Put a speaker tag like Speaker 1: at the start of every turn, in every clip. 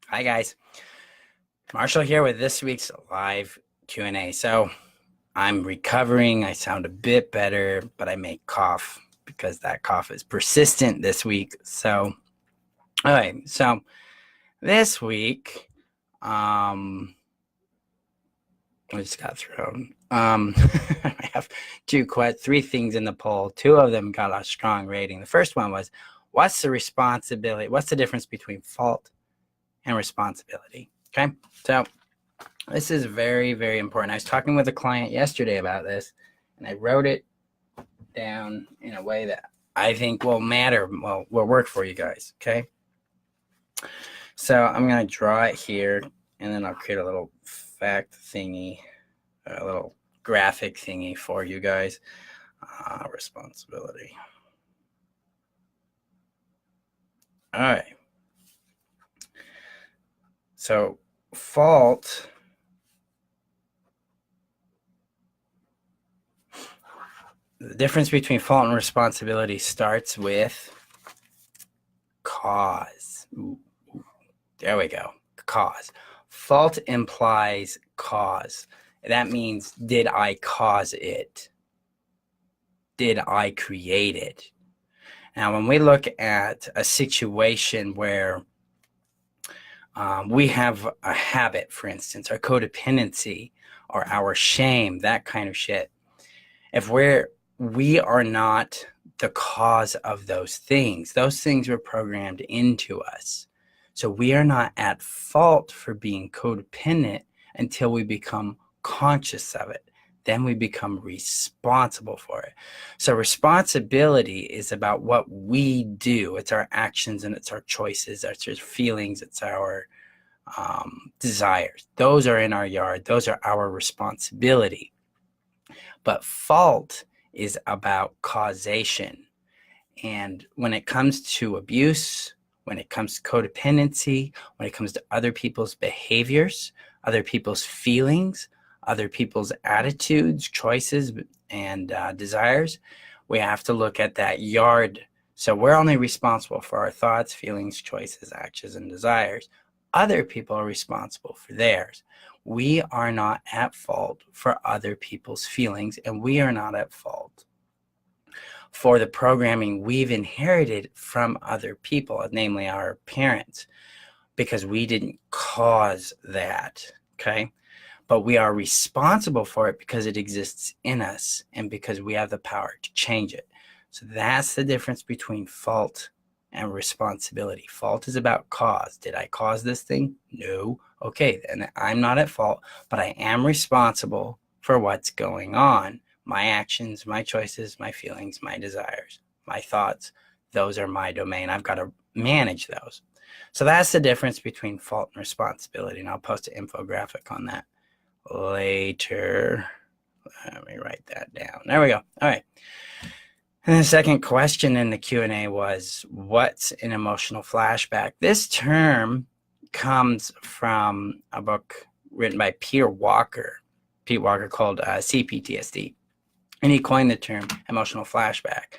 Speaker 1: Hi guys, Marshall here with this week's live Q&A. So I'm recovering. I sound a bit better, but I may cough because that cough is persistent this week. So, all right. So this week, I just got thrown. I have three things in the poll. Two of them got a strong rating. The first one was, what's the responsibility? What's the difference between fault and responsibility? Okay. So this is very, very important. I was talking with a client yesterday about this, and I wrote it down in a way that I think will work for you guys, okay? So I'm going to draw it here, and then I'll create a little fact thingy, a little graphic thingy for you guys. Responsibility. All right. So fault... The difference between fault and responsibility starts with cause. There we go. Cause. Fault implies cause. That means, did I cause it? Did I create it? Now, when we look at a situation where we have a habit, for instance, our codependency or our shame, that kind of shit, if we are not the cause of those things were programmed into us. So we are not at fault for being codependent until we become conscious of it. Then we become responsible for it. So responsibility is about what we do. It's our actions and it's our choices, it's our feelings, it's our desires. Those are in our yard. Those are our responsibility. But fault is about causation. And when it comes to abuse, when it comes to codependency, when it comes to other people's behaviors, other people's feelings, other people's attitudes, choices, and desires, we have to look at that yard. So we're only responsible for our thoughts, feelings, choices, actions, and desires. Other people are responsible for theirs. We are not at fault for other people's feelings, and we are not at fault for the programming we've inherited from other people, namely our parents, because we didn't cause that, okay? But we are responsible for it because it exists in us and because we have the power to change it. So that's the difference between fault and responsibility. Fault is about cause. Did I cause this thing? No. Okay, then I'm not at fault, but I am responsible for what's going on. My actions, my choices, my feelings, my desires, my thoughts, those are my domain. I've got to manage those. So that's the difference between fault and responsibility, and I'll post an infographic on that later. Let me write that down. There we go. All right. And the second question in the Q&A was, what's an emotional flashback? This term comes from a book written by Pete Walker called CPTSD. And he coined the term emotional flashback.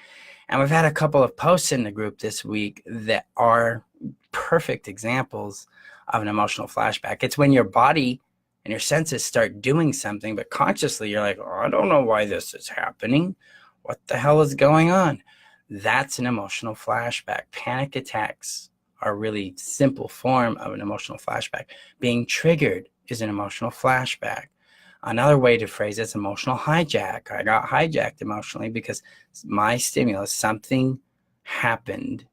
Speaker 1: And we've had a couple of posts in the group this week that are perfect examples of an emotional flashback. It's when your body and your senses start doing something, but consciously you're like, oh, I don't know why this is happening. What the hell is going on? That's an emotional flashback. Panic attacks are a really simple form of an emotional flashback. Being triggered is an emotional flashback. Another way to phrase it is emotional hijack. I got hijacked emotionally because my stimulus, something happened,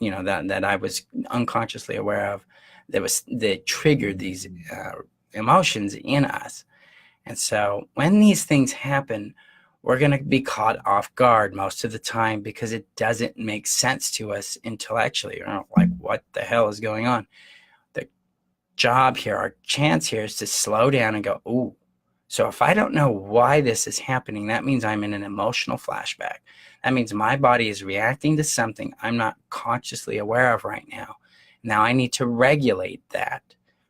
Speaker 1: that I was unconsciously aware of, that triggered these emotions in us. And so when these things happen, we're going to be caught off guard most of the time because it doesn't make sense to us intellectually. Like, what the hell is going on? The job here, our chance here is to slow down and go, ooh. So if I don't know why this is happening, that means I'm in an emotional flashback. That means my body is reacting to something I'm not consciously aware of right now. Now I need to regulate that.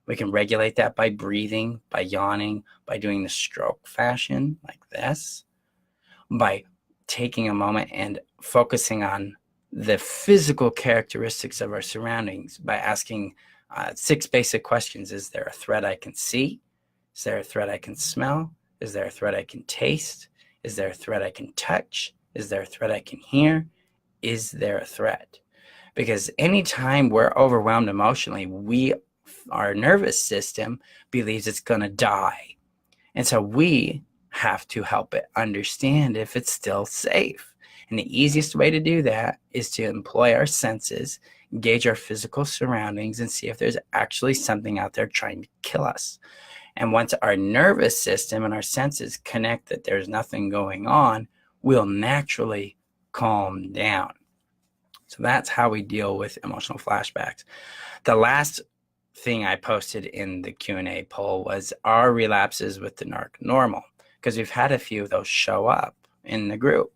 Speaker 1: We can regulate that by breathing, by yawning, by doing the stroke fashion like this, by taking a moment and focusing on the physical characteristics of our surroundings, by asking 6 basic questions. Is there a threat I can see? Is there a threat I can smell? Is there a threat I can taste? Is there a threat I can touch? Is there a threat I can hear? Is there a threat? Because anytime we're overwhelmed emotionally, our nervous system believes it's going to die. And so we have to help it understand if it's still safe. And the easiest way to do that is to employ our senses, engage our physical surroundings, and see if there's actually something out there trying to kill us. And once our nervous system and our senses connect that there's nothing going on, we'll naturally calm down. So that's how we deal with emotional flashbacks. The last thing I posted in the Q&A poll was, are relapses with the narc normal? Because we've had a few of those show up in the group.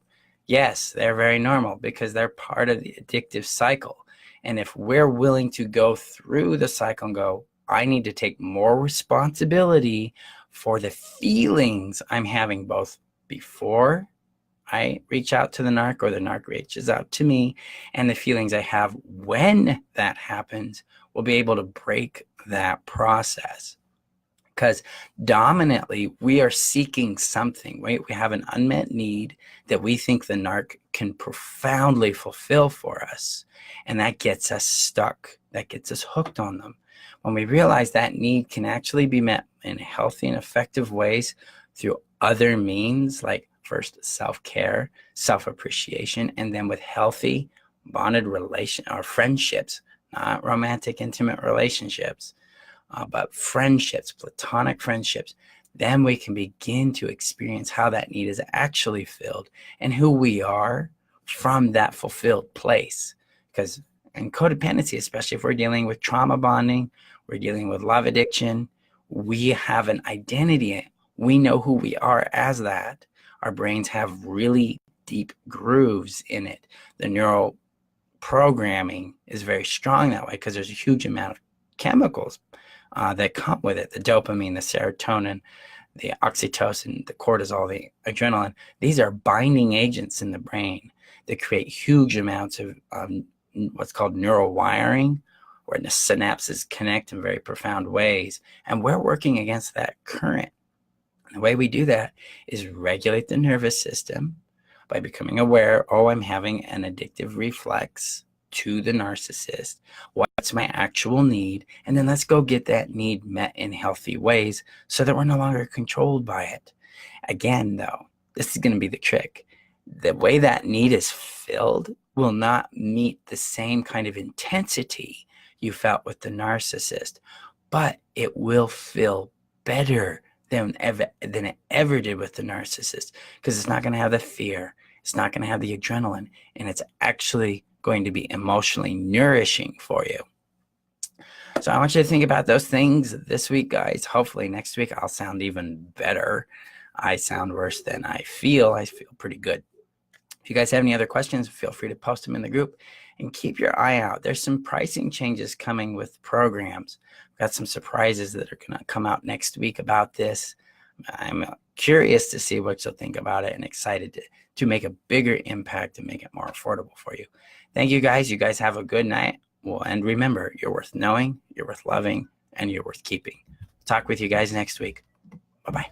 Speaker 1: Yes, they're very normal because they're part of the addictive cycle. And if we're willing to go through the cycle and go, I need to take more responsibility for the feelings I'm having both before I reach out to the narc or the narc reaches out to me, and the feelings I have when that happens, we'll be able to break that process. Because dominantly, we are seeking something, right? We have an unmet need that we think the narc can profoundly fulfill for us. And that gets us stuck. That gets us hooked on them. When we realize that need can actually be met in healthy and effective ways through other means, like first self-care, self-appreciation, and then with healthy bonded friendships, not romantic, intimate relationships, but friendships, platonic friendships, then we can begin to experience how that need is actually filled and who we are from that fulfilled place. Because in codependency, especially if we're dealing with trauma bonding, we're dealing with love addiction, we have an identity. We know who we are as that. Our brains have really deep grooves in it. The neural programming is very strong that way because there's a huge amount of chemicals that come with it. The dopamine, the serotonin, the oxytocin, the cortisol, the adrenaline. These are binding agents in the brain that create huge amounts of what's called neural wiring, where the synapses connect in very profound ways. And we're working against that current. And the way we do that is regulate the nervous system by becoming aware, oh, I'm having an addictive reflex to the narcissist. What's my actual need? And then let's go get that need met in healthy ways so that we're no longer controlled by it. Again, though, this is going to be the trick. The way that need is filled will not meet the same kind of intensity you felt with the narcissist, but it will feel better than it ever did with the narcissist, because it's not going to have the fear, it's not going to have the adrenaline, and it's actually going to be emotionally nourishing for you. So I want you to think about those things this week, guys. Hopefully next week I'll sound even better. I sound worse than I feel. I feel pretty good. If you guys have any other questions, feel free to post them in the group, and keep your eye out. There's some pricing changes coming with programs. We've got some surprises that are going to come out next week about this. I'm curious to see what you'll think about it and excited to make a bigger impact and make it more affordable for you. Thank you, guys. You guys have a good night. Well, and remember, you're worth knowing, you're worth loving, and you're worth keeping. Talk with you guys next week. Bye-bye.